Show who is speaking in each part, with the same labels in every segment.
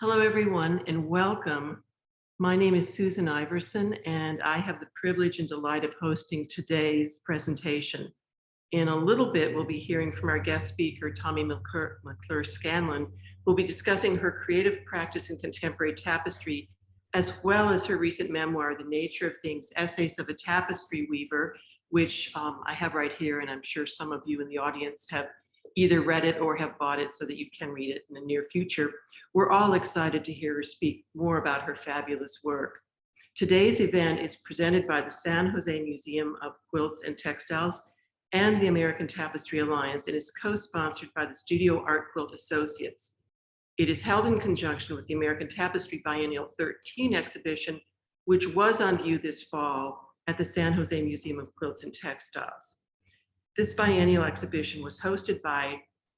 Speaker 1: Hello, everyone, and welcome. My name is Susan Iverson, and I have the privilege and delight of hosting today's presentation. In a little bit, we'll be hearing from our guest speaker, Tommye McClure Scanlin, who'll be discussing her creative practice in contemporary tapestry, as well as her recent memoir, The Nature of Things, Essays of a Tapestry Weaver, which I have right here, and I'm sure some of you in the audience have either read it or have bought it so that you can read it in the near future. We're all excited to hear her speak more about her fabulous work. Today's event is presented by the San Jose Museum of Quilts and Textiles and the American Tapestry Alliance and is co-sponsored by the Studio Art Quilt Associates. It is held in conjunction with the American Tapestry Biennial 13 exhibition, which was on view this fall at the San Jose Museum of Quilts and Textiles. This biennial exhibition was hosted by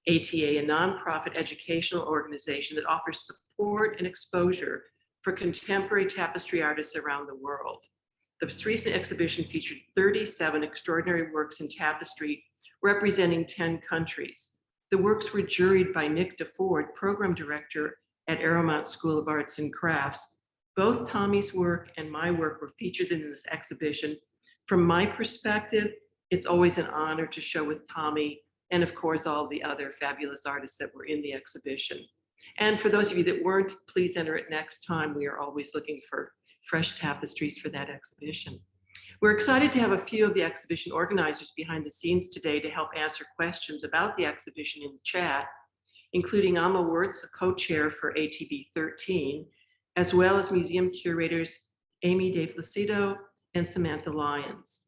Speaker 1: ATA, a nonprofit educational organization that offers support and exposure for contemporary tapestry artists around the world. The recent exhibition featured 37 extraordinary works in tapestry representing 10 countries. The works were juried by Nick DeFord, program director at Aeromont School of Arts and Crafts. Both Tommye's work and my work were featured in this exhibition. From my perspective, it's always an honor to show with Tommye and of course all the other fabulous artists that were in the exhibition. And for those of you that weren't, please enter it next time. We are always looking for fresh tapestries for that exhibition. We're excited to have a few of the exhibition organizers behind the scenes today to help answer questions about the exhibition in the chat, including Alma Wirtz, a co-chair for ATB 13, as well as museum curators Amy DePlacido and Samantha Lyons.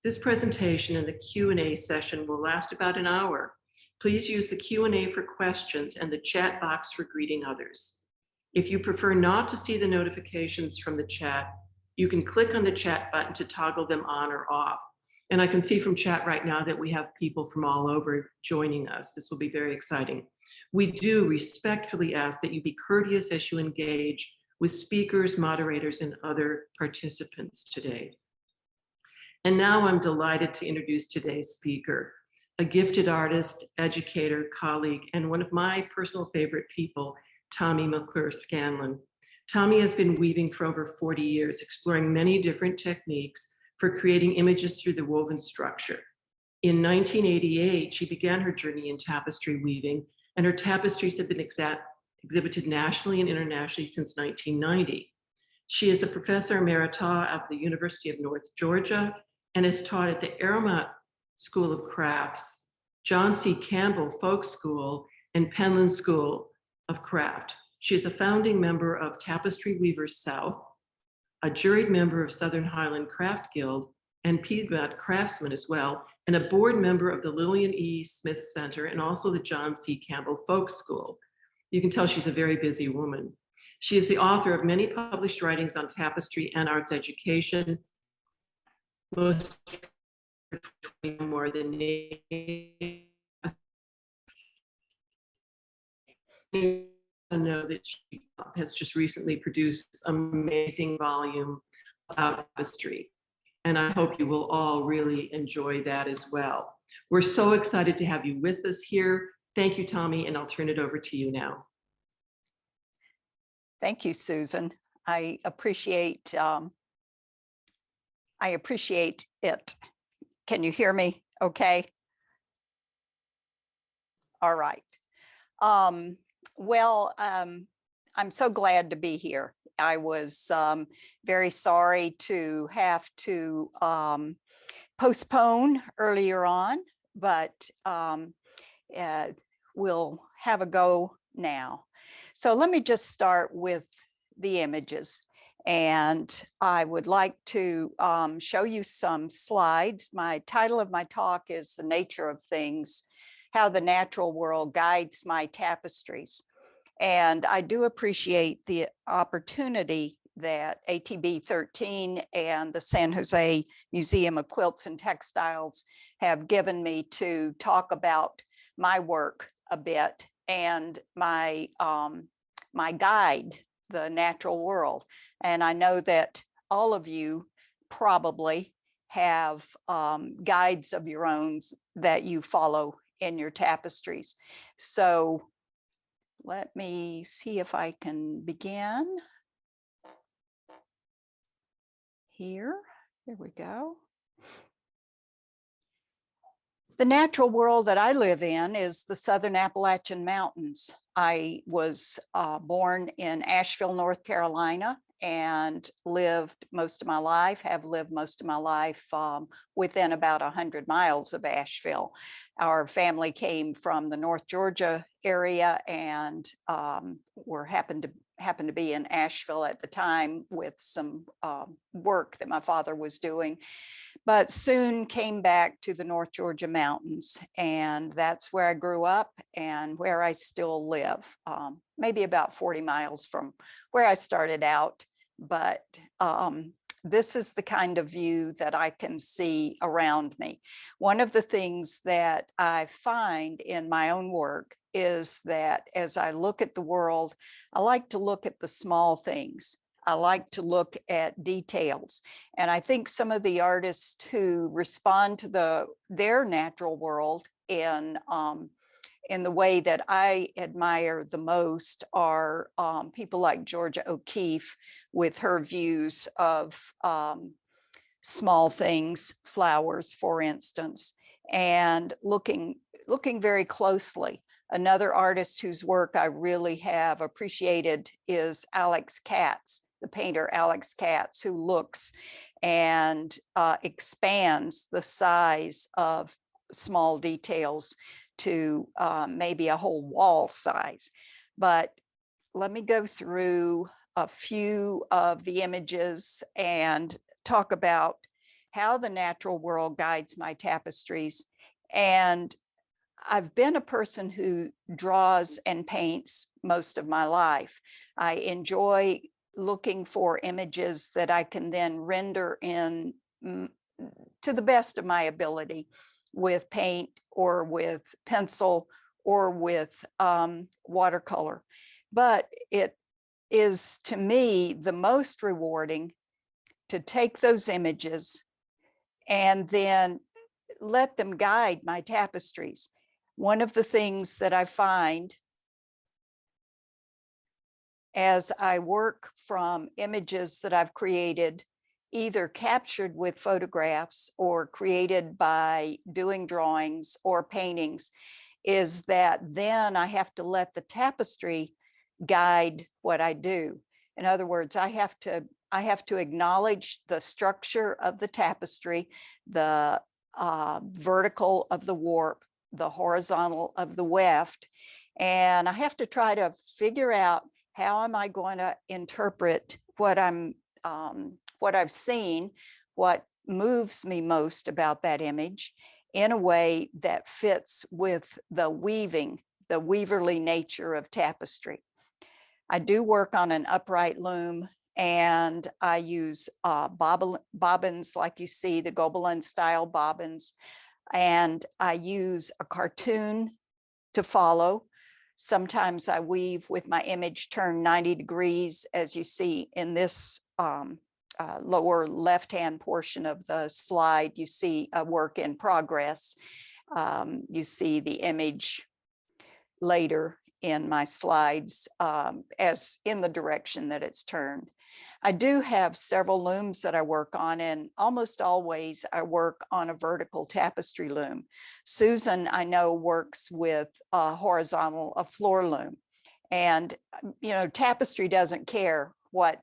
Speaker 1: This presentation and the Q&A session will last about an hour. Please use the Q&A for questions and the chat box for greeting others. If you prefer not to see the notifications from the chat, you can click on the chat button to toggle them on or off. And I can see from chat right now that we have people from all over joining us. This will be very exciting. We do respectfully ask that you be courteous as you engage with speakers, moderators, and other participants today. And now I'm delighted to introduce today's speaker, a gifted artist, educator, colleague, and one of my personal favorite people, Tommye McClure Scanlin. Tommye has been weaving for over 40 years, exploring many different techniques for creating images through the woven structure. In 1988, she began her journey in tapestry weaving, and her tapestries have been exhibited nationally and internationally since 1990. She is a Professor Emerita at the University of North Georgia and has taught at the Aeromont School of Crafts, John C. Campbell Folk School, and Penland School of Craft. She is a founding member of Tapestry Weaver South, a juried member of Southern Highland Craft Guild, and Pigment craftsman as well, and a board member of the Lillian E. Smith Center and also the John C. Campbell Folk School. You can tell she's a very busy woman. She is the author of many published writings on tapestry and arts education, most more than know that she has just recently produced an amazing volume about tapestry. And I hope you will all really enjoy that as well. We're so excited to have you with us here. Thank you, Tommye, and I'll turn it over to you now.
Speaker 2: Thank you, Susan. I appreciate it. Can you hear me okay? All right. I'm so glad to be here. I was very sorry to have to postpone earlier on, but we'll have a go now. So let me just start with the images. And I would like to show you some slides. My title of my talk is The Nature of Things, How the Natural World Guides My Tapestries. And I do appreciate the opportunity that ATB 13 and the San Jose Museum of Quilts and Textiles have given me to talk about my work a bit and my guide, The Natural World. And I know that all of you probably have guides of your own that you follow in your tapestries. So let me see if I can begin here. Here we go. The natural world that I live in is the Southern Appalachian Mountains. I was born in Asheville, North Carolina, and lived most of my life, have lived most of my life within about 100 miles of Asheville. Our family came from the North Georgia area and happened to be in Asheville at the time with some work that my father was doing, but soon came back to the North Georgia mountains, and that's where I grew up and where I still live, maybe about 40 miles from where I started out. But this is the kind of view that I can see around me. One of the things that I find in my own work is that as I look at the world, I like to look at the small things. I like to look at details. And I think some of the artists who respond to their natural world in the way that I admire the most are people like Georgia O'Keeffe with her views of small things, flowers, for instance, and looking very closely. Another artist whose work I really have appreciated is Alex Katz, the painter Alex Katz, who looks and expands the size of small details to maybe a whole wall size. But let me go through a few of the images and talk about how the natural world guides my tapestries. And I've been a person who draws and paints most of my life. I enjoy looking for images that I can then render in to the best of my ability with paint or with pencil or with watercolor. But it is, to me, the most rewarding to take those images and then let them guide my tapestries. One of the things that I find as I work from images that I've created, either captured with photographs or created by doing drawings or paintings, is that then I have to let the tapestry guide what I do. In other words, I have to acknowledge the structure of the tapestry, the vertical of the warp, the horizontal of the weft, and I have to try to figure out how am I going to interpret what I've seen, what moves me most about that image in a way that fits with the weaverly nature of tapestry. I do work on an upright loom, and I use bobbins like you see, the Gobelin style bobbins, and I use a cartoon to follow. Sometimes I weave with my image turned 90 degrees, as you see in this lower left-hand portion of the slide. You see a work in progress. You see the image later in my slides as in the direction that it's turned. I do have several looms that I work on, and almost always I work on a vertical tapestry loom. Susan, I know, works with a floor loom. And, you know, tapestry doesn't care what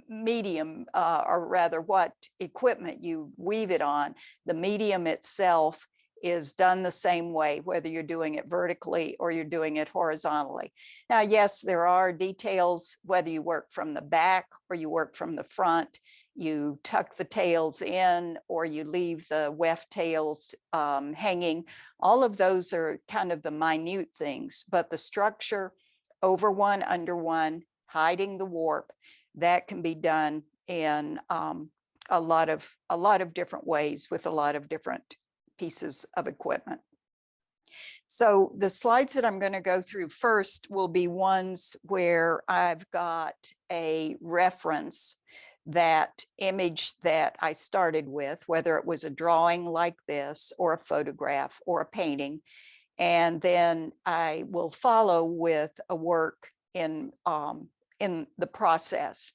Speaker 2: medium or rather what equipment you weave it on. The medium itself is done the same way, whether you're doing it vertically or you're doing it horizontally. Now, yes, there are details, whether you work from the back or you work from the front, you tuck the tails in or you leave the weft tails hanging. All of those are kind of the minute things, but the structure, over one, under one, hiding the warp, that can be done in a lot of different ways with a lot of different pieces of equipment. So the slides that I'm going to go through first will be ones where I've got a reference, that image that I started with, whether it was a drawing like this or a photograph or a painting. And then I will follow with a work in the process.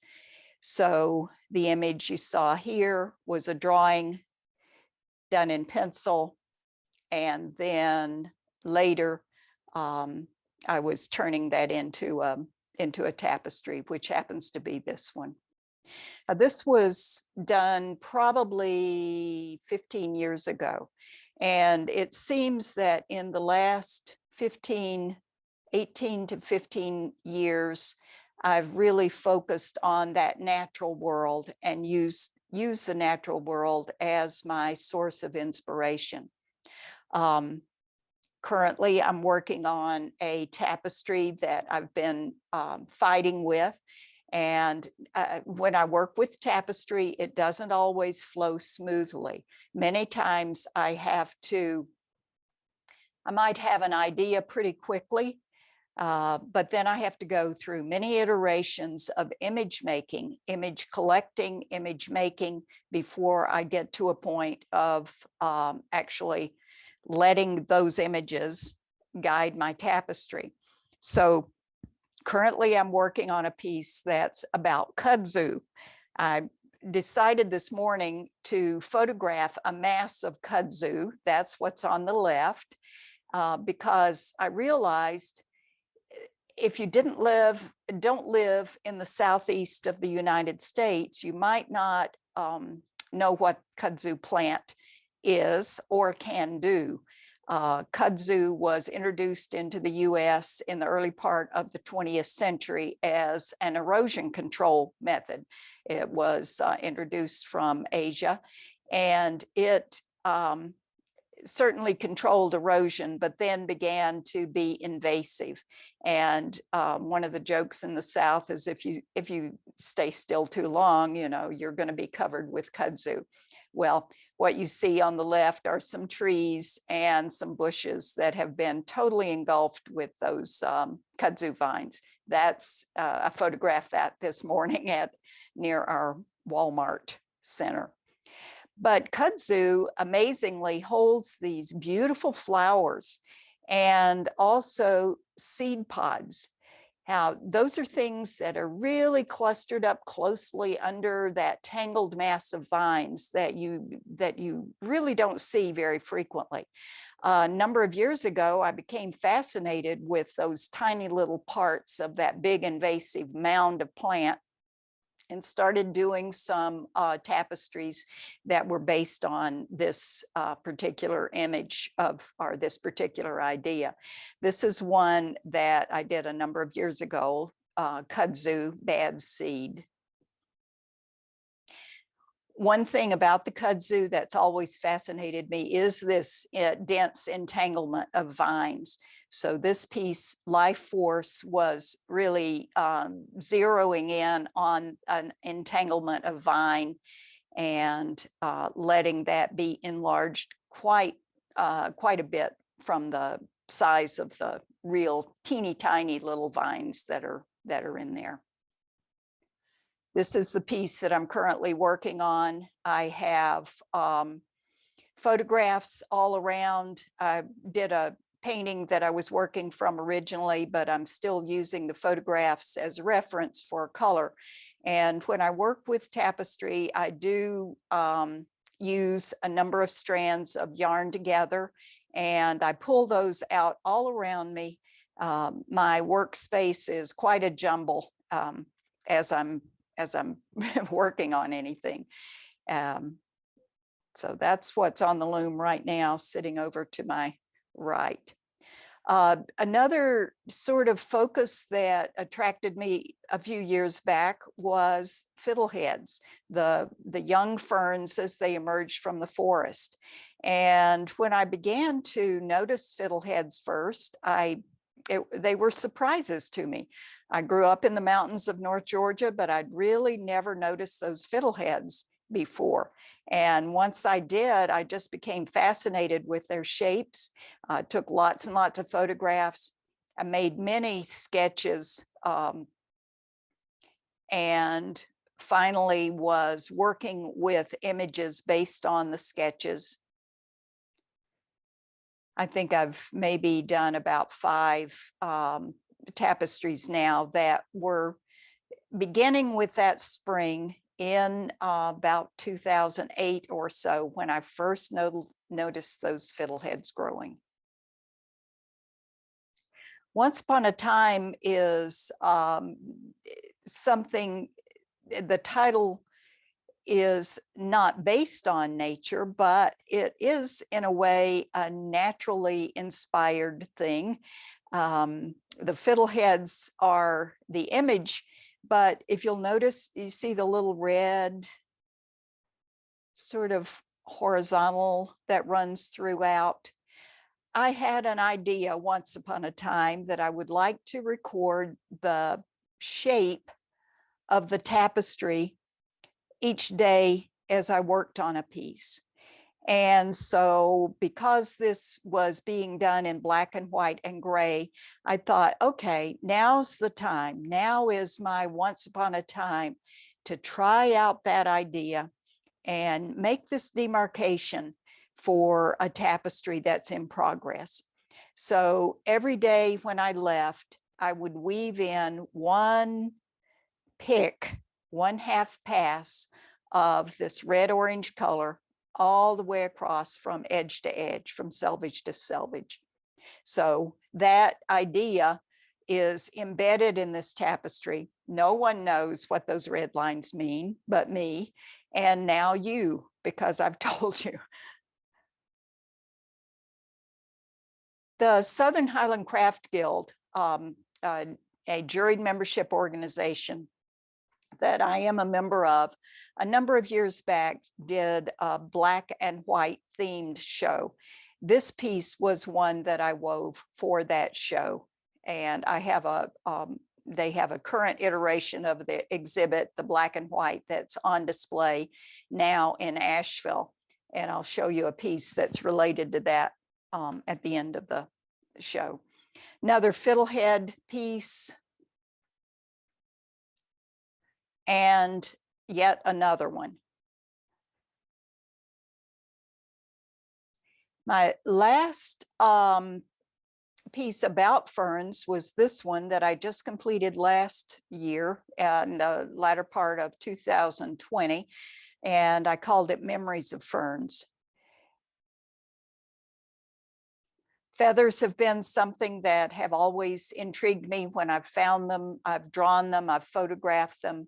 Speaker 2: So the image you saw here was a drawing done in pencil. And then later, I was turning that into a tapestry, which happens to be this one. This was done probably 15 years ago. And it seems that in the last 18 to 15 years, I've really focused on that natural world and use the natural world as my source of inspiration. Currently, I'm working on a tapestry that I've been fighting with. And when I work with tapestry, it doesn't always flow smoothly. Many times I might have an idea pretty quickly, but then I have to go through many iterations of image making, image collecting, image making before I get to a point of actually letting those images guide my tapestry. So currently I'm working on a piece that's about kudzu. I decided this morning to photograph a mass of kudzu. That's what's on the left, because I realized if you don't live in the southeast of the United States, you might not know what kudzu plant is or can do. Kudzu was introduced into the U.S. in the early part of the 20th century as an erosion control method. It was introduced from Asia, and it certainly controlled erosion, but then began to be invasive. And one of the jokes in the South is if you stay still too long, you're going to be covered with kudzu. Well, what you see on the left are some trees and some bushes that have been totally engulfed with those kudzu vines. That's I photographed that this morning near our Walmart center. But kudzu amazingly holds these beautiful flowers and also seed pods. Now, those are things that are really clustered up closely under that tangled mass of vines that you really don't see very frequently. A number of years ago, I became fascinated with those tiny little parts of that big invasive mound of plant and started doing some tapestries that were based on this particular image or this particular idea. This is one that I did a number of years ago, kudzu bad seed. One thing about the kudzu that's always fascinated me is this dense entanglement of vines. So this piece, Life Force, was really zeroing in on an entanglement of vine and letting that be enlarged quite a bit from the size of the real teeny tiny little vines that are in there. This is the piece that I'm currently working on. I have photographs all around. I did a painting that I was working from originally, but I'm still using the photographs as reference for color. And when I work with tapestry, I do use a number of strands of yarn together, and I pull those out all around me. My workspace is quite a jumble as I'm working on anything. So that's what's on the loom right now, sitting over to my right. Another sort of focus that attracted me a few years back was fiddleheads, the young ferns as they emerged from the forest. And when I began to notice fiddleheads first, they were surprises to me. I grew up in the mountains of North Georgia, but I'd really never noticed those fiddleheads before. And once I did, I just became fascinated with their shapes. Took lots and lots of photographs. I made many sketches and finally was working with images based on the sketches. I think I've maybe done about 5 tapestries now that were beginning with that spring in about 2008 or so, when I first noticed those fiddleheads growing. Once Upon a Time is something, the title is not based on nature, but it is in a way a naturally inspired thing. The fiddleheads are the image, but if you'll notice, you see the little red sort of horizontal that runs throughout. I had an idea once upon a time that I would like to record the shape of the tapestry each day as I worked on a piece. And so because this was being done in black and white and gray, I thought, okay, now's the time. Now is my once upon a time to try out that idea and make this demarcation for a tapestry that's in progress. So every day when I left, I would weave in one half pass of this red-orange color all the way across from edge to edge, from selvage to selvage. So that idea is embedded in this tapestry. No one knows what those red lines mean but me, and now you, because I've told you. The Southern Highland Craft Guild, a juried membership organization that I am a member of, a number of years back did a black and white themed show. This piece was one that I wove for that show. And I have they have a current iteration of the exhibit, the black and white, that's on display now in Asheville. And I'll show you a piece that's related to that at the end of the show. Another fiddlehead piece. And yet another one. My last piece about ferns was this one that I just completed last year and the latter part of 2020, and I called it Memories of Ferns. Feathers have been something that have always intrigued me. When I've found them, I've drawn them, I've photographed them,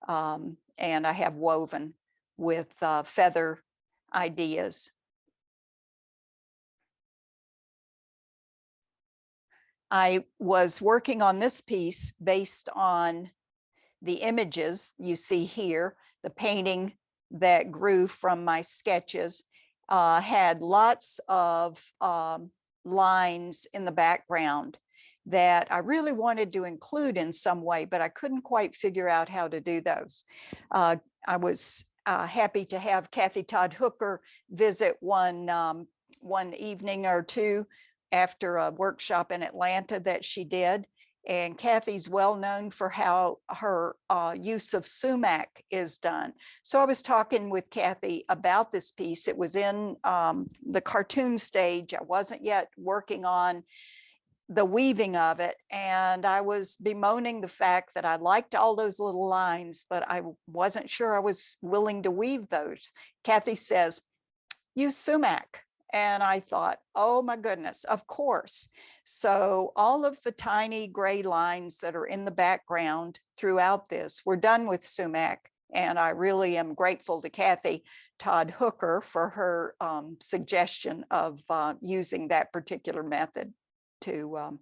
Speaker 2: and I have woven with feather ideas. I was working on this piece based on the images you see here. The painting that grew from my sketches had lots of lines in the background that I really wanted to include in some way, but I couldn't quite figure out how to do those. I was happy to have Kathy Todd Hooker visit one evening or two after a workshop in Atlanta that she did. And Kathy's well known for how her use of sumac is done. So I was talking with Kathy about this piece. It was in the cartoon stage. I wasn't yet working on the weaving of it. And I was bemoaning the fact that I liked all those little lines, but I wasn't sure I was willing to weave those. Kathy says, use sumac. And I thought, oh my goodness, of course. So all of the tiny gray lines that are in the background throughout this were done with sumac. And I really am grateful to Kathy Todd Hooker for her suggestion of using that particular method to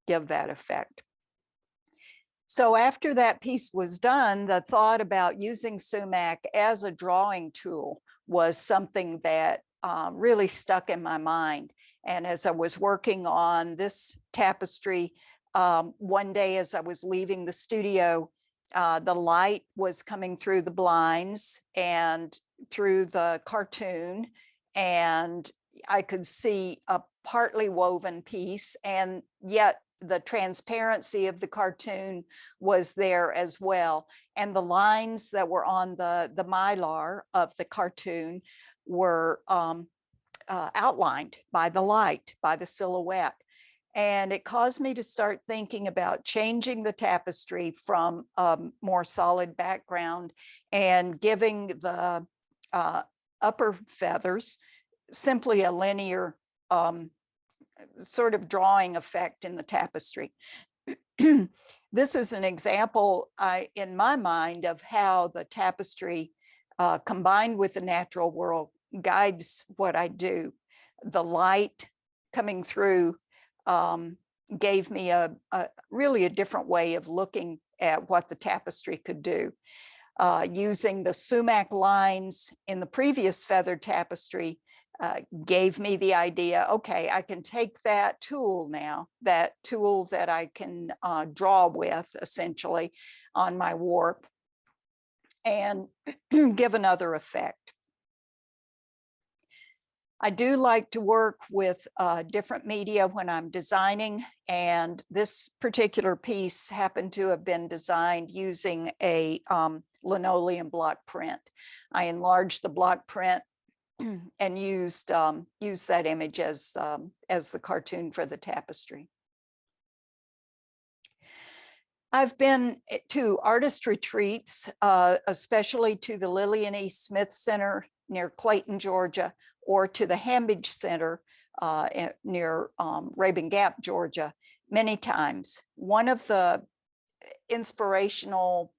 Speaker 2: give that effect. So after that piece was done, the thought about using sumac as a drawing tool was something that really stuck in my mind. And as I was working on this tapestry, one day as I was leaving the studio, the light was coming through the blinds and through the cartoon, and I could see a partly woven piece, and yet the transparency of the cartoon was there as well. And the lines that were on the mylar of the cartoon were outlined by the light, by the silhouette. And it caused me to start thinking about changing the tapestry from a more solid background and giving the upper feathers simply a linear sort of drawing effect in the tapestry. This is an example in my mind of how the tapestry combined with the natural world guides what I do. The light coming through gave me really a different way of looking at what the tapestry could do. Using the sumac lines in the previous feathered tapestry gave me the idea, okay, I can take that tool now, that tool that I can draw with essentially on my warp and give another effect. I do like to work with different media when I'm designing, and this particular piece happened to have been designed using a linoleum block print. I enlarged the block print and used that image as the cartoon for the tapestry. I've been to artist retreats, especially to the Lillian E. Smith Center near Clayton, Georgia, or to the Hambidge Center near Rabun Gap, Georgia, many times. One of the inspirational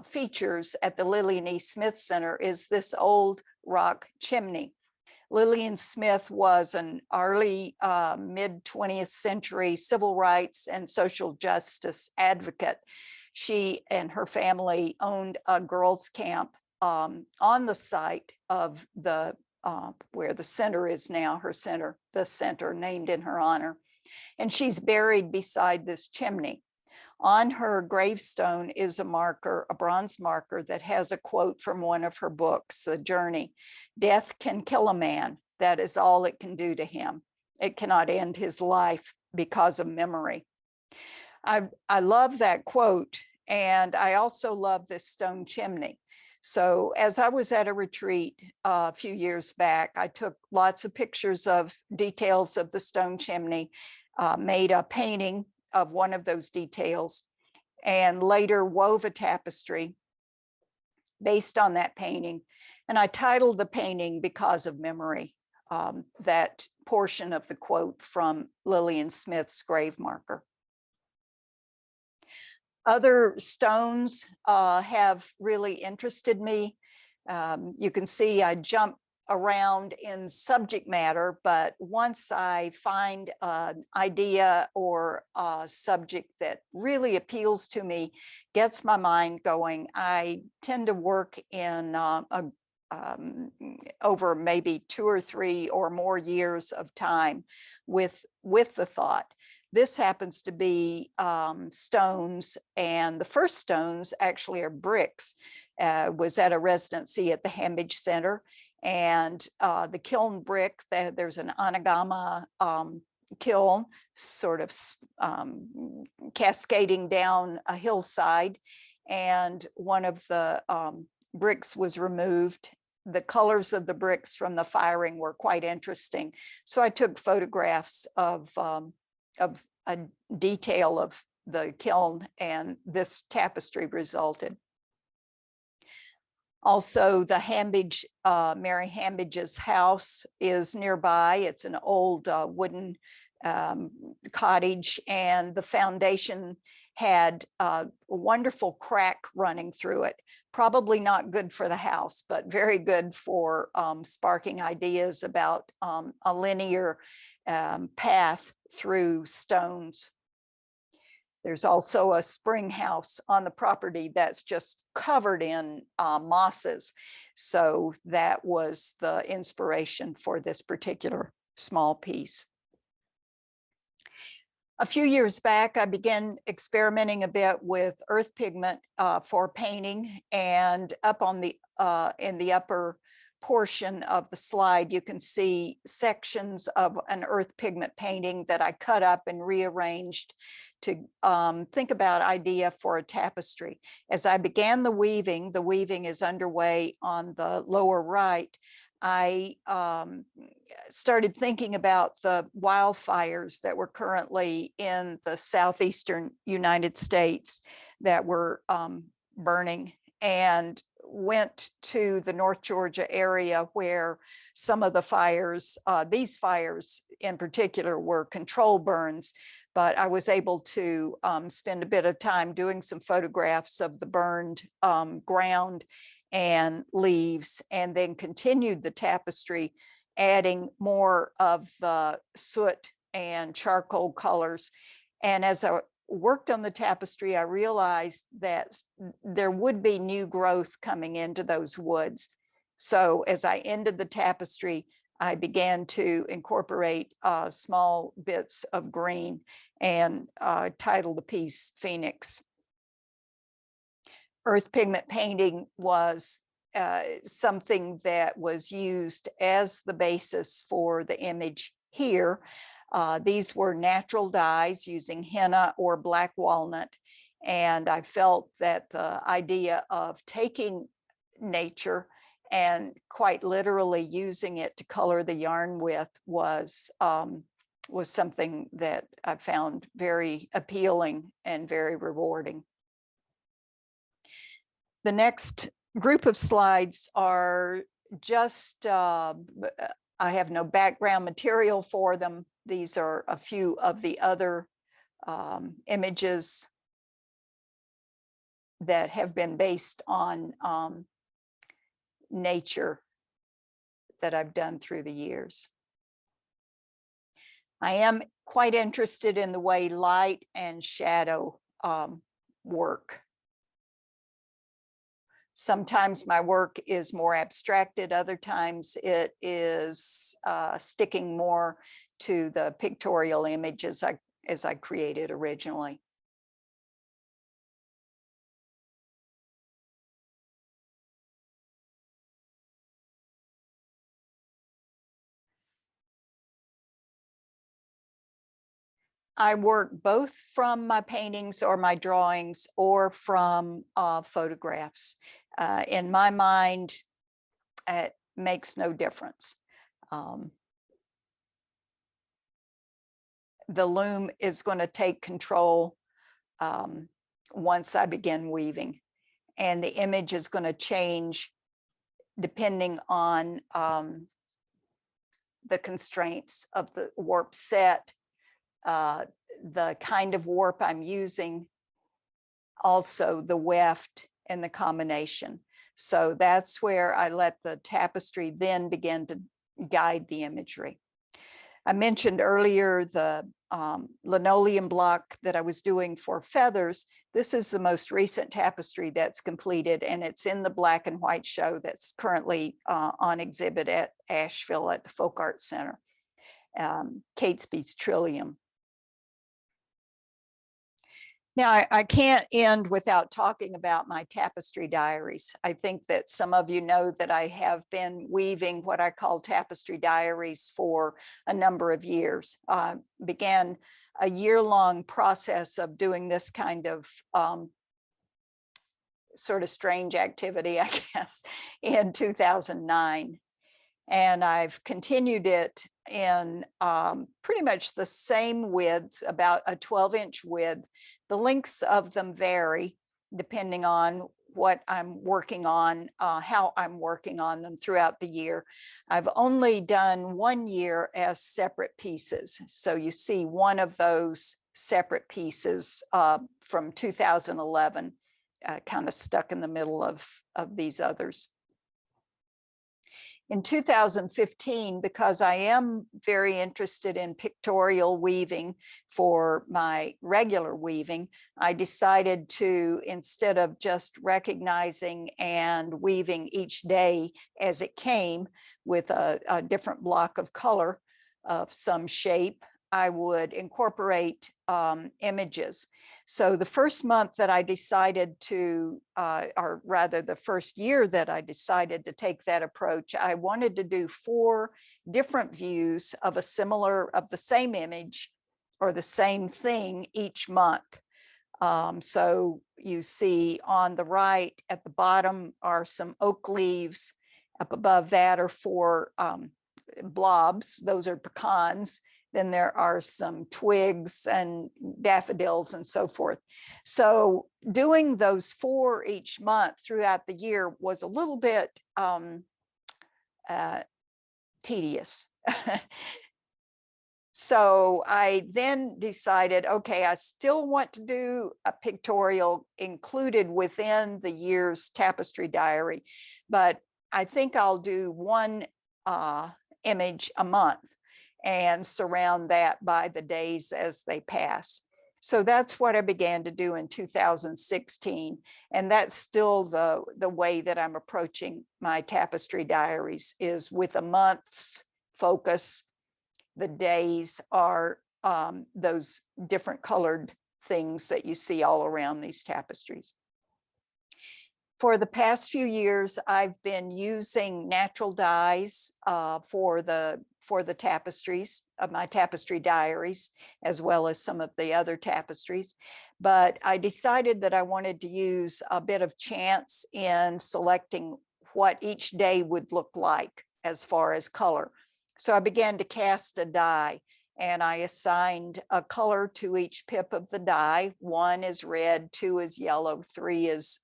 Speaker 2: features at the Lillian E. Smith Center is this old rock chimney. Lillian Smith was an early mid-20th century civil rights and social justice advocate. She and her family owned a girls' camp on the site of the where the center is now, the center named in her honor. And she's buried beside this chimney. On her gravestone is a marker, a bronze marker that has a quote from one of her books, The Journey. "Death can kill a man. That is all it can do to him. It cannot end his life because of memory." I love that quote, and I also love this stone chimney. So as I was at a retreat a few years back, I took lots of pictures of details of the stone chimney, made a painting of one of those details, and later wove a tapestry based on that painting. And I titled the painting "Because of Memory," that portion of the quote from Lillian Smith's grave marker. Other stones have really interested me. You can see I jump around in subject matter, but once I find an idea or a subject that really appeals to me, gets my mind going, I tend to work in over maybe 2 or 3 or more years of time with the thought. This happens to be stones, and the first stones actually are bricks. Was at a residency at the Hambidge Center, and the kiln brick, there's an Anagama kiln sort of cascading down a hillside, and one of the bricks was removed. The colors of the bricks from the firing were quite interesting. So I took photographs of a detail of the kiln, and this tapestry resulted. Also, the Hambidge, Mary Hambidge's house is nearby. It's an old wooden cottage, and the foundation had a wonderful crack running through it. Probably not good for the house, but very good for sparking ideas about a linear path through stones. There's also a spring house on the property that's just covered in mosses. So that was the inspiration for this particular small piece. A few years back, I began experimenting a bit with earth pigment for painting, and up on the in the upper portion of the slide, you can see sections of an earth pigment painting that I cut up and rearranged to think about idea for a tapestry. As I began the weaving is underway on the lower right. I started thinking about the wildfires that were currently in the southeastern United States that were burning, and went to the North Georgia area where some of the fires, these fires in particular, were control burns. But I was able to spend a bit of time doing some photographs of the burned ground and leaves, and then continued the tapestry, adding more of the soot and charcoal colors. And as I worked on the tapestry, I realized that there would be new growth coming into those woods. So as I ended the tapestry, I began to incorporate small bits of green, and titled the piece Phoenix. Earth pigment painting was something that was used as the basis for the image here. These were natural dyes using henna or black walnut. And I felt that the idea of taking nature and quite literally using it to color the yarn with was something that I found very appealing and very rewarding. The next group of slides are just, I have no background material for them. These are a few of the other images that have been based on nature that I've done through the years. I am quite interested in the way light and shadow work. Sometimes my work is more abstracted, other times it is sticking more to the pictorial images as I created originally. I work both from my paintings or my drawings or from photographs. In my mind, it makes no difference. The loom is going to take control once I begin weaving, and the image is going to change depending on the constraints of the warp set, the kind of warp I'm using, also the weft and the combination. So that's where I let the tapestry then begin to guide the imagery. I mentioned earlier the linoleum block that I was doing for feathers. This is the most recent tapestry that's completed, and it's in the black and white show that's currently on exhibit at Asheville at the Folk Arts Center, Catesby's Trillium. Now, I can't end without talking about my tapestry diaries. I think that some of you know that I have been weaving what I call tapestry diaries for a number of years. Began a year-long process of doing this kind of sort of strange activity, I guess, in 2009. And I've continued it in pretty much the same width, about a 12-inch width. The lengths of them vary depending on what I'm working on, how I'm working on them throughout the year. I've only done 1 year as separate pieces. So you see one of those separate pieces from 2011, kind of stuck in the middle of these others. In 2015, because I am very interested in pictorial weaving for my regular weaving, I decided to, instead of just recognizing and weaving each day as it came with a different block of color of some shape, I would incorporate images. So the first month that I decided to, or rather the first year that I decided to take that approach, I wanted to do 4 different views of the same image or the same thing each month. So you see on the right at the bottom are some oak leaves, Up above that are 4 blobs. Those are pecans. Then there are some twigs and daffodils and so forth. So doing those 4 each month throughout the year was a little bit tedious. So I then decided, okay, I still want to do a pictorial included within the year's tapestry diary, but I think I'll do 1 image a month and surround that by the days as they pass. So that's what I began to do in 2016. And that's still the way that I'm approaching my tapestry diaries, is with a month's focus. The days are those different colored things that you see all around these tapestries. For the past few years, I've been using natural dyes for the tapestries of my tapestry diaries, as well as some of the other tapestries. But I decided that I wanted to use a bit of chance in selecting what each day would look like as far as color. So I began to cast a die, and I assigned a color to each pip of the die. 1 is red, 2 is yellow, 3 is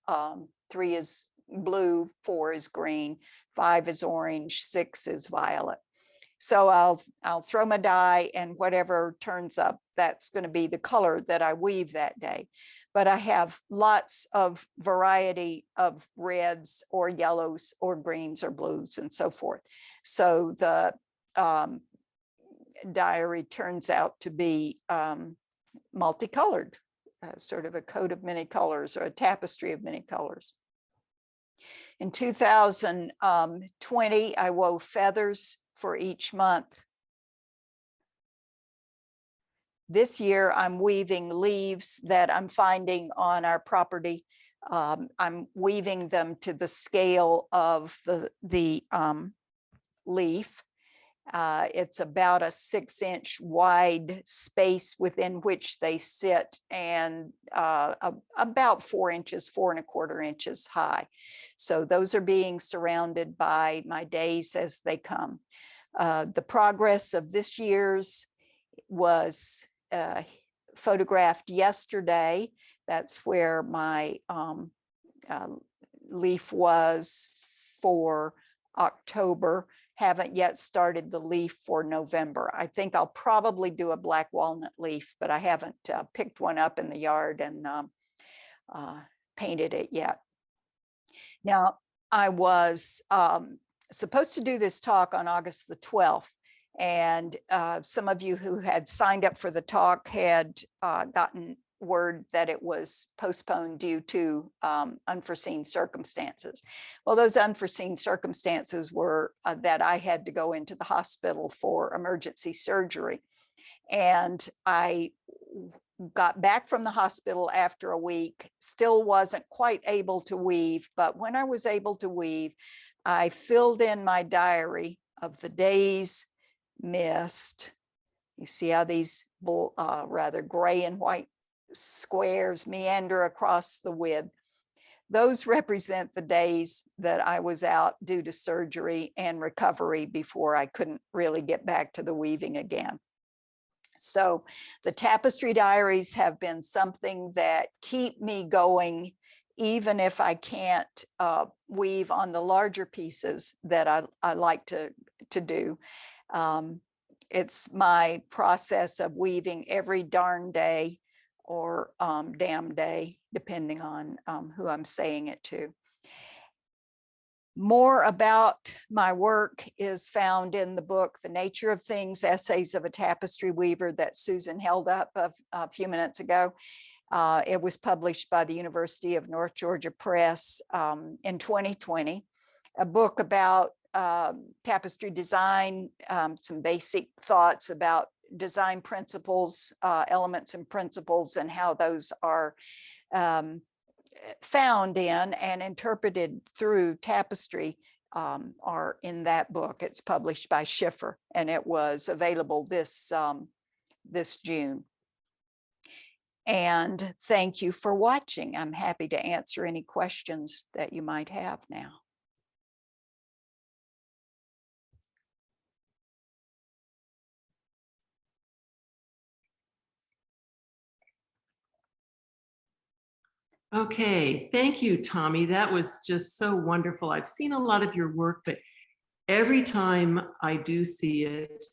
Speaker 2: blue, 4 is green, 5 is orange, 6 is violet. So I'll throw my die, and whatever turns up, that's going to be the color that I weave that day. But I have lots of variety of reds or yellows or greens or blues and so forth. So the diary turns out to be multicolored, sort of a coat of many colors, or a tapestry of many colors. In 2020, I wove feathers for each month. This year, I'm weaving leaves that I'm finding on our property. I'm weaving them to the scale of the leaf. It's about a 6-inch wide space within which they sit, and about 4 inches, 4¼ inches high. So those are being surrounded by my days as they come. The progress of this year's was photographed yesterday. That's where my leaf was for October. Haven't yet started the leaf for November. I think I'll probably do a black walnut leaf, but I haven't picked one up in the yard and painted it yet. Now, I was supposed to do this talk on August the 12th, and some of you who had signed up for the talk had gotten word that it was postponed due to unforeseen circumstances. Well, those unforeseen circumstances were that I had to go into the hospital for emergency surgery. And I got back from the hospital after a week, still wasn't quite able to weave, but when I was able to weave, I filled in my diary of the days missed. You see how these rather gray and white squares meander across the width. Those represent the days that I was out due to surgery and recovery before I couldn't really get back to the weaving again. So the tapestry diaries have been something that keep me going, even if I can't weave on the larger pieces that I like to do. It's my process of weaving every darn day, or damn day, depending on who I'm saying it to. More about my work is found in the book, The Nature of Things, Essays of a Tapestry Weaver, that Susan held up a few minutes ago. It was published by the University of North Georgia Press in 2020, a book about tapestry design, some basic thoughts about design principles, elements and principles, and how those are found in and interpreted through tapestry are in that book. It's published by Schiffer, and it was available this June. And thank you for watching. I'm happy to answer any questions that you might have now.
Speaker 1: Okay, thank you, Tommye. That was just so wonderful. I've seen a lot of your work, but every time I do see it,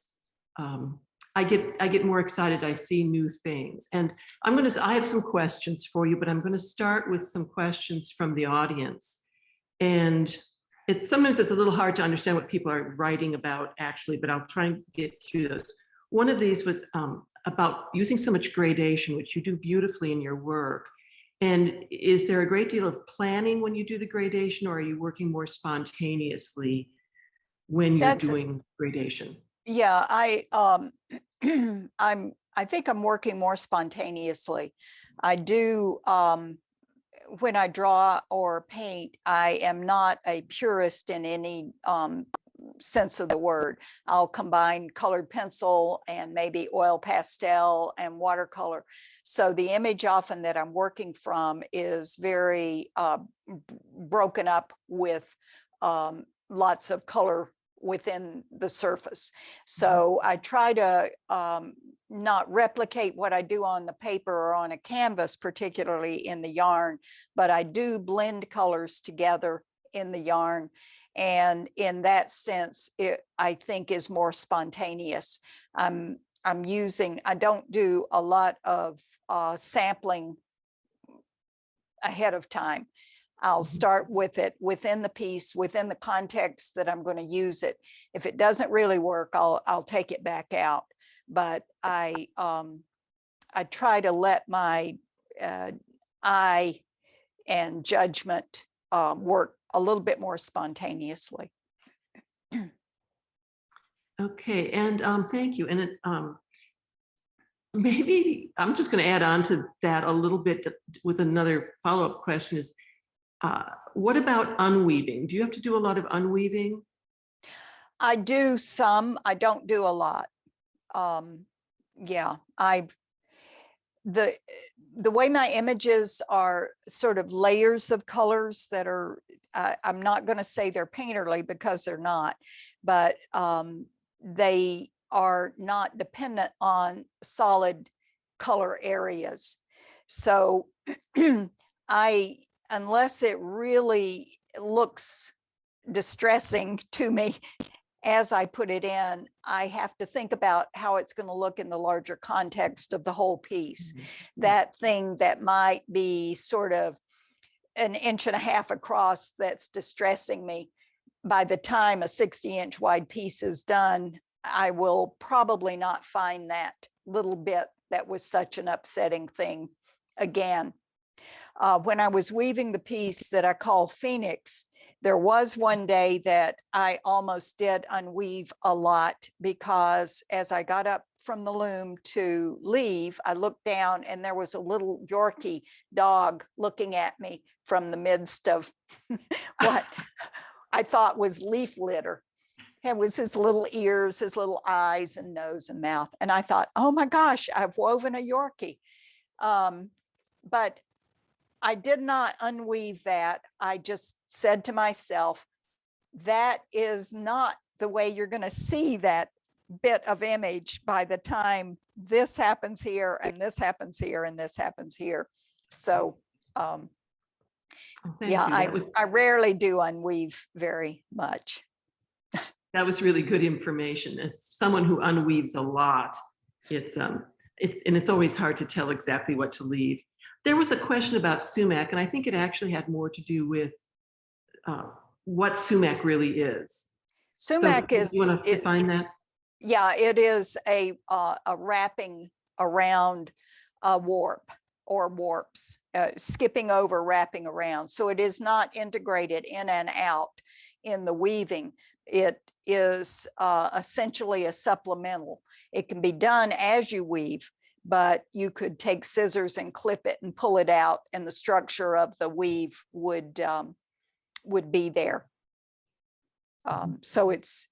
Speaker 1: um, I get more excited. I see new things, and I have some questions for you, but I'm going to start with some questions from the audience. And sometimes it's a little hard to understand what people are writing about actually, but I'll try and get through those. One of these was about using so much gradation, which you do beautifully in your work. And is there a great deal of planning when you do the gradation, or are you working more spontaneously when you're
Speaker 2: That's
Speaker 1: doing gradation?
Speaker 2: Yeah, I think I'm working more spontaneously. I do when I draw or paint, I am not a purist in any sense of the word. I'll combine colored pencil and maybe oil pastel and watercolor. So the image often that I'm working from is very broken up with lots of color within the surface. So I try to not replicate what I do on the paper or on a canvas, particularly in the yarn, but I do blend colors together in the yarn. And in that sense, it, I think, is more spontaneous. I don't do a lot of sampling ahead of time. I'll start with it within the piece, within the context that I'm going to use it. If it doesn't really work, I'll take it back out. But I try to let my eye and judgment work a little bit more spontaneously.
Speaker 1: Okay, and thank you. And maybe I'm just going to add on to that a little bit with another follow-up question is, what about unweaving? Do you have to do a lot of unweaving?
Speaker 2: I do some, I don't do a lot. Yeah, the way my images are sort of layers of colors that are, I'm not going to say they're painterly because they're not, but they are not dependent on solid color areas. So unless it really looks distressing to me as I put it in, I have to think about how it's going to look in the larger context of the whole piece. That thing that might be sort of 1.5 inches across that's distressing me, by the time a 60-inch wide piece is done, I will probably not find that little bit that was such an upsetting thing again. When I was weaving the piece that I call Phoenix, there was one day that I almost did unweave a lot, because as I got up from the loom to leave, I looked down and there was a little Yorkie dog looking at me from the midst of what I thought was leaf litter. It was his little ears, his little eyes and nose and mouth. And I thought, oh my gosh, I've woven a Yorkie. But I did not unweave that. I just said to myself, that is not the way you're going to see that bit of image by the time this happens here and this happens here and this happens here. So yeah, I rarely do unweave very much.
Speaker 1: That was really good information. As someone who unweaves a lot, it's always hard to tell exactly what to leave. There was a question about sumac, and I think it actually had more to do with what sumac really is.
Speaker 2: Sumac
Speaker 1: so you want to define that?
Speaker 2: Yeah, it is a wrapping around a warp or warps, skipping over, wrapping around. So it is not integrated in and out in the weaving. It is essentially a supplemental. It can be done as you weave, but you could take scissors and clip it and pull it out, and the structure of the weave would be there. So it's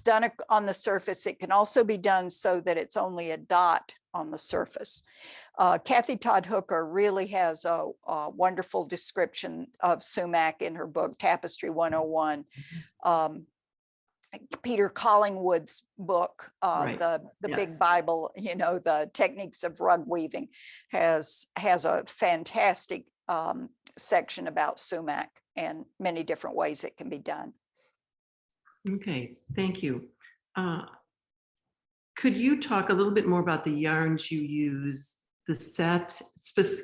Speaker 2: done on the surface. It can also be done so that it's only a dot on the surface. Kathy Todd Hooker really has a wonderful description of sumac in her book, Tapestry 101. Peter Collingwood's book,
Speaker 1: Right.
Speaker 2: the Big
Speaker 1: Yes.
Speaker 2: Bible, you know, the techniques of rug weaving, has a fantastic section about sumac and many different ways it can be done.
Speaker 1: Okay, thank you. Could you talk a little bit more about the yarns you use, the set,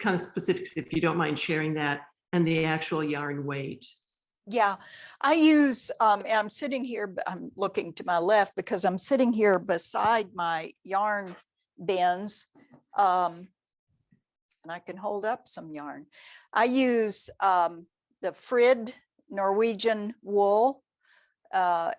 Speaker 1: kind of specifics, if you don't mind sharing that, and the actual yarn weight?
Speaker 2: Yeah, I use, and I'm sitting here, I'm looking to my left because I'm sitting here beside my yarn bins. And I can hold up some yarn. I use the Frid Norwegian wool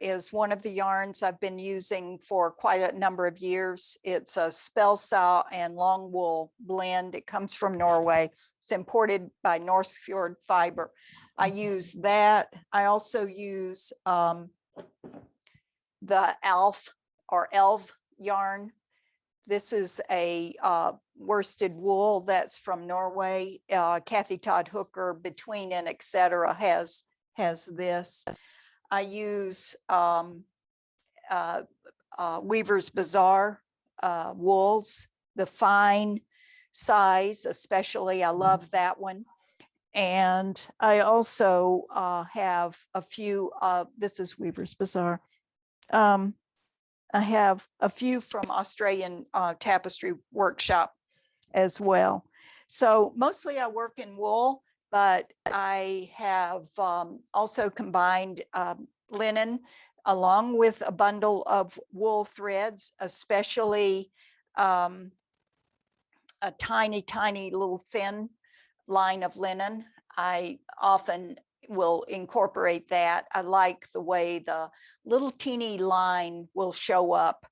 Speaker 2: is one of the yarns I've been using for quite a number of years. It's a spellsow and long wool blend. It comes from Norway. It's imported by Norskfjord Fiber. I use that. I also use the Alf or Elv yarn. This is a worsted wool that's from Norway. Kathy Todd Hooker, Between and etc. has this. I use Weaver's Bazaar wools, the fine size, especially. I love that one. And I also have a few, this is Weaver's Bazaar. I have a few from Australian Tapestry Workshop as well. So mostly I work in wool, but I have also combined linen along with a bundle of wool threads, especially a tiny, tiny little thin line of linen. I often will incorporate that. I like the way the little teeny line will show up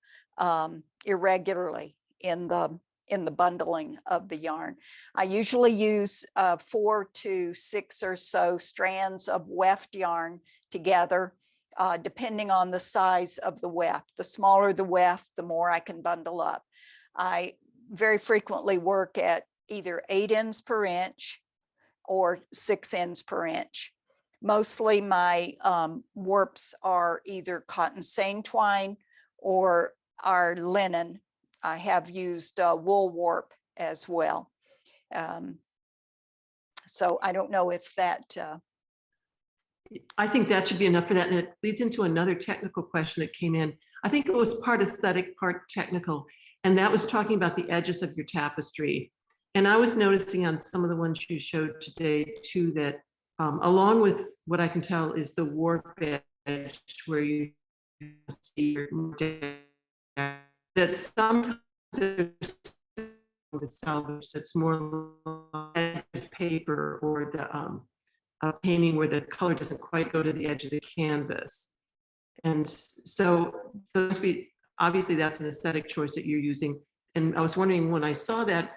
Speaker 2: irregularly in the bundling of the yarn. I usually use 4 to 6 or so strands of weft yarn together, depending on the size of the weft. The smaller the weft, the more I can bundle up. I very frequently work at either 8 ends per inch or 6 ends per inch. Mostly my warps are either cotton seine twine or our linen. I have used wool warp as well. So I don't know if that.
Speaker 1: I think that should be enough for that. And it leads into another technical question that came in. I think it was part aesthetic, part technical. And that was talking about the edges of your tapestry. And I was noticing on some of the ones you showed today too, that along with what I can tell is the warp edge where you see that sometimes there's the salvage that's more edge of paper or the painting where the color doesn't quite go to the edge of the canvas. And so obviously that's an aesthetic choice that you're using. And I was wondering when I saw that,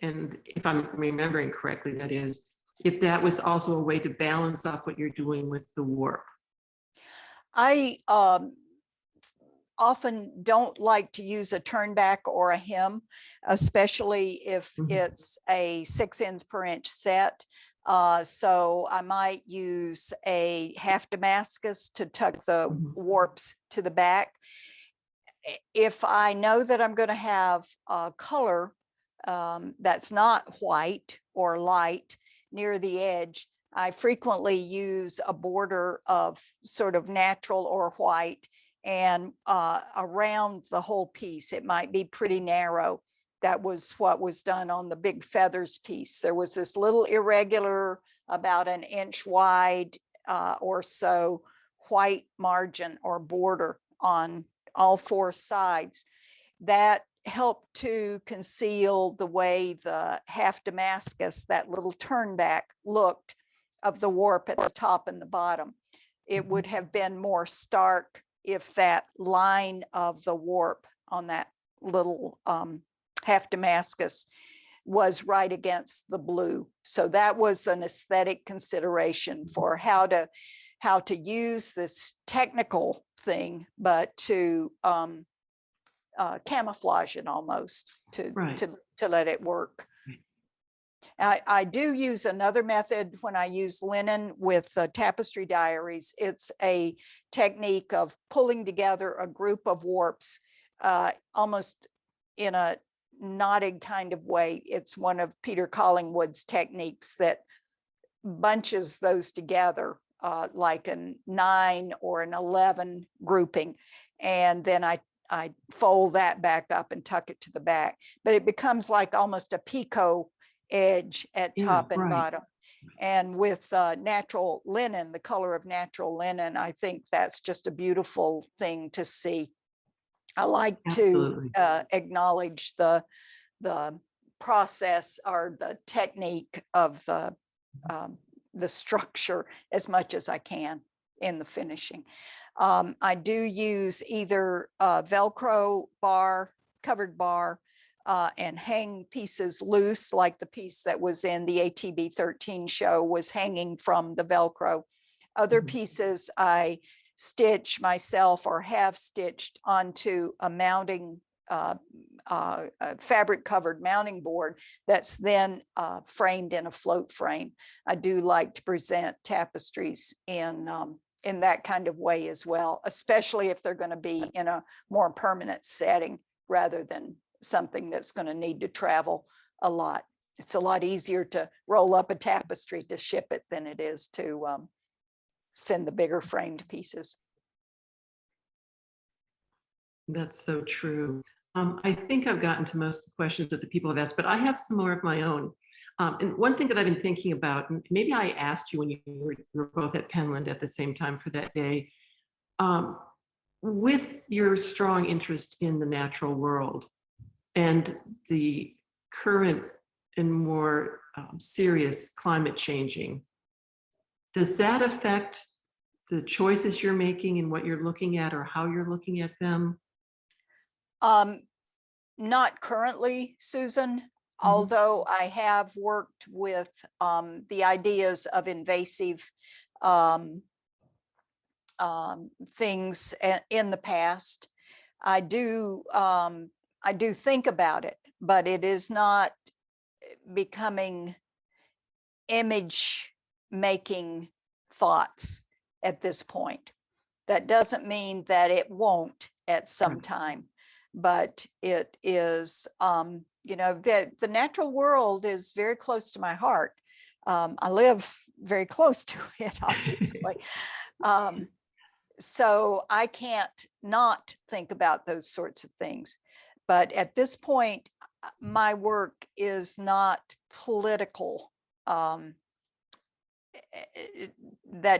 Speaker 1: and if I'm remembering correctly, that is, if that was also a way to balance off what you're doing with the warp.
Speaker 2: I often don't like to use a turn back or a hem, especially if it's a 6 ends per inch set. So I might use a half Damascus to tuck the warps to the back. If I know that I'm going to have a color that's not white or light near the edge, I frequently use a border of sort of natural or white, and around the whole piece. It might be pretty narrow. That was what was done on the big feathers piece. There was this little irregular, about an inch wide or so, white margin or border on all 4 sides. That helped to conceal the way the half Damascus, that little turn back, looked of the warp at the top and the bottom. It would have been more stark if that line of the warp on that little half Damascus was right against the blue. So that was an aesthetic consideration for how to use this technical thing, but to camouflage it almost, to let it work. I do use another method when I use linen with tapestry diaries. It's a technique of pulling together a group of warps almost in a knotted kind of way. It's one of Peter Collingwood's techniques that bunches those together like a 9 or an 11 grouping. And then I fold that back up and tuck it to the back, but it becomes like almost a picot edge at top and bottom. And with natural linen, the color of natural linen, I think that's just a beautiful thing to see. I like to acknowledge the process or the technique of the structure as much as I can in the finishing. I do use either Velcro bar, covered bar, and hang pieces loose, like the piece that was in the ATB 13 show was hanging from the Velcro. Other pieces I stitch myself or have stitched onto a mounting a fabric covered mounting board that's then framed in a float frame. I do like to present tapestries in that kind of way as well, especially if they're going to be in a more permanent setting rather than something that's going to need to travel a lot. It's a lot easier to roll up a tapestry to ship it than it is to send the bigger framed pieces.
Speaker 1: That's so true. I think I've gotten to most of the questions that the people have asked, but I have some more of my own. And one thing that I've been thinking about, and maybe I asked you when you were both at Penland at the same time for that day, with your strong interest in the natural world and the current and more serious climate changing, does that affect the choices you're making and what you're looking at or how you're looking at them?
Speaker 2: Not currently, Susan, although I have worked with the ideas of invasive things in the past. I do think about it, but it is not becoming image making thoughts at this point. That doesn't mean that it won't at some time, but it is, you know, the natural world is very close to my heart. I live very close to it, obviously. So I can't not think about those sorts of things. But at this point, my work is not political. That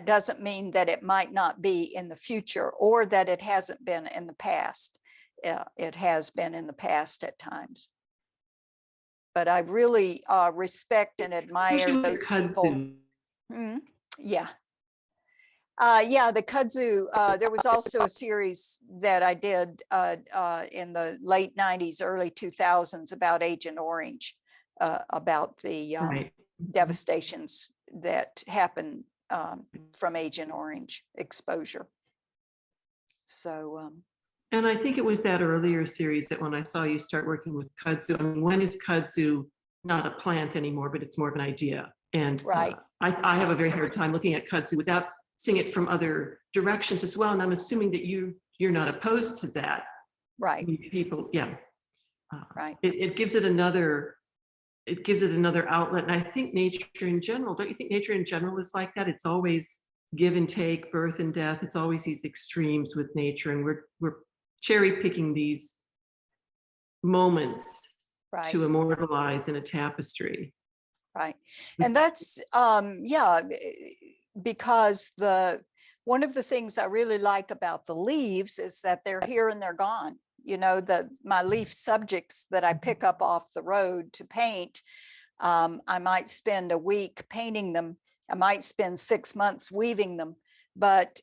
Speaker 2: doesn't mean that it might not be in the future or that it hasn't been in the past. It has been in the past at times. But I really respect and admire those people. Yeah. Yeah, the kudzu, there was also a series that I did in the late 90s, early 2000s about Agent Orange, about the devastations that happened from Agent Orange exposure. So.
Speaker 1: And I think it was that earlier series that when I saw you start working with kudzu, I mean, when is kudzu not a plant anymore, but it's more of an idea? And I have a very hard time looking at kudzu without seeing it from other directions as well. And I'm assuming that you're not opposed to that.
Speaker 2: Right.
Speaker 1: I mean, people, yeah.
Speaker 2: Right.
Speaker 1: It gives it another outlet. And I think nature in general, don't you think nature in general is like that? It's always give and take, birth and death. It's always these extremes with nature. And we're cherry picking these moments to immortalize in a tapestry.
Speaker 2: Right. And that's, yeah, because one of the things I really like about the leaves is that they're here and they're gone. You know, my leaf subjects that I pick up off the road to paint, I might spend a week painting them. I might spend 6 months weaving them, but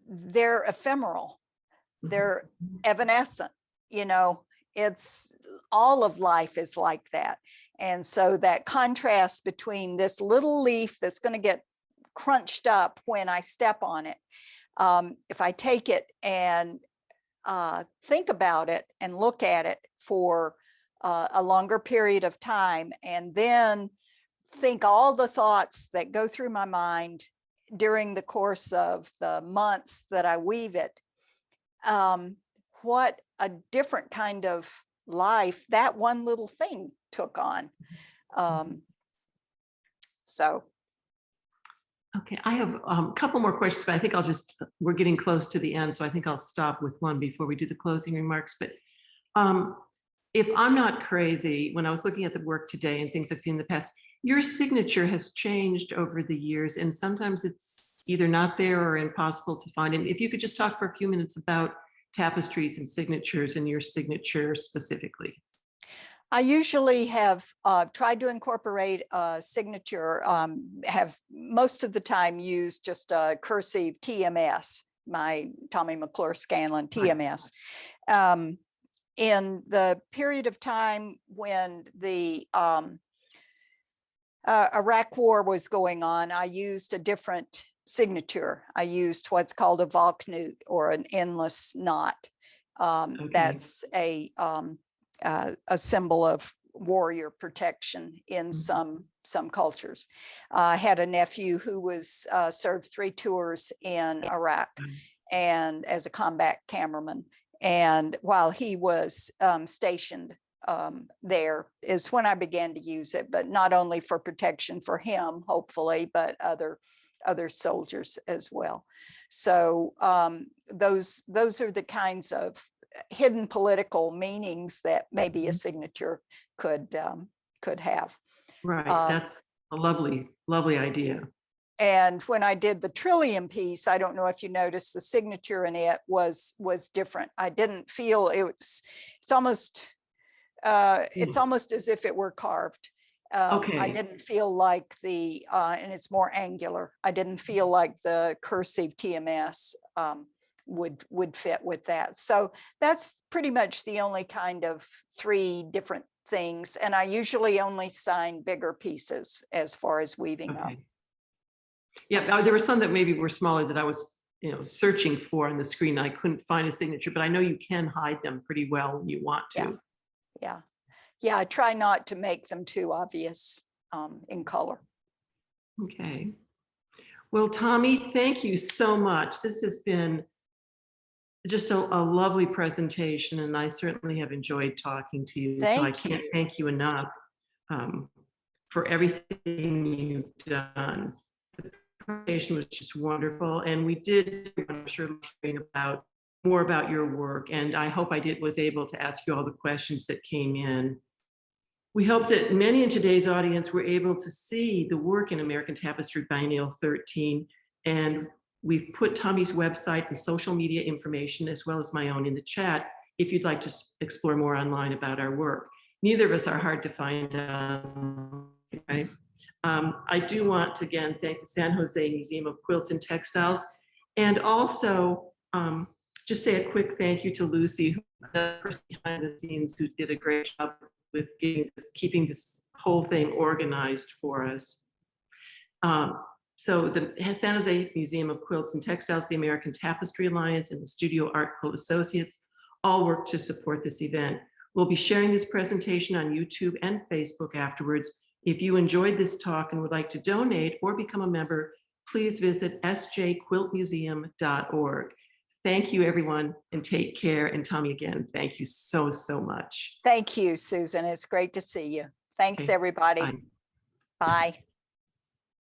Speaker 2: they're ephemeral. They're evanescent. You know, it's all of life is like that. And so that contrast between this little leaf that's going to get crunched up when I step on it, if I take it and think about it and look at it for a longer period of time, and then think all the thoughts that go through my mind during the course of the months that I weave it, what a different kind of life that one little thing took on. So.
Speaker 1: Okay, I have a couple more questions, but I think we're getting close to the end, so I think I'll stop with one before we do the closing remarks. But if I'm not crazy, when I was looking at the work today and things I've seen in the past, your signature has changed over the years, and sometimes it's either not there or impossible to find. And if you could just talk for a few minutes about tapestries and signatures and your signature specifically.
Speaker 2: I usually have tried to incorporate a signature, have most of the time used just a cursive TMS, my Tommye McClure Scanlin TMS. In the period of time when the Iraq War was going on, I used a different signature. I used what's called a Volknut, or an endless knot. That's a symbol of warrior protection in some cultures. I had a nephew who was served 3 tours in Iraq and as a combat cameraman. And while he was stationed there is when I began to use it, but not only for protection for him, hopefully, but other soldiers as well. So those are the kinds of hidden political meanings that maybe a signature could have.
Speaker 1: Right, that's a lovely idea.
Speaker 2: And when I did the Trillium piece, I don't know if you noticed, the signature in it was different. I didn't feel it's almost as if it were carved. I didn't feel like and it's more angular. I didn't feel like the cursive TMS would fit with that. So that's pretty much the only kind of 3 different things. And I usually only sign bigger pieces as far as weaving up.
Speaker 1: Yeah, there were some that maybe were smaller that I was, searching for on the screen. I couldn't find a signature, but I know you can hide them pretty well when you want to.
Speaker 2: Yeah. I try not to make them too obvious in color.
Speaker 1: Okay. Well, Tommye, thank you so much. This has been just a lovely presentation, and I certainly have enjoyed talking to you. So I can't thank you enough for everything you've done. The presentation was just wonderful, and we did, I'm sure, learning more about your work, and I hope I was able to ask you all the questions that came in. We hope that many in today's audience were able to see the work in American Tapestry Biennial 13, and we've put Tommye's website and social media information, as well as my own, in the chat if you'd like to explore more online about our work. Neither of us are hard to find right? I do want to again thank the San Jose Museum of Quilts and Textiles, and also just say a quick thank you to Lucy, the person behind the scenes who did a great job with keeping this whole thing organized for us. So the San Jose Museum of Quilts and Textiles, the American Tapestry Alliance, and the Studio Art Co Associates all work to support this event. We'll be sharing this presentation on YouTube and Facebook afterwards. If you enjoyed this talk and would like to donate or become a member, please visit sjquiltmuseum.org. Thank you, everyone, and take care. And Tommye, again, thank you so much.
Speaker 2: Thank you, Susan. It's great to see you. Thanks, everybody.
Speaker 1: Bye.
Speaker 2: Bye.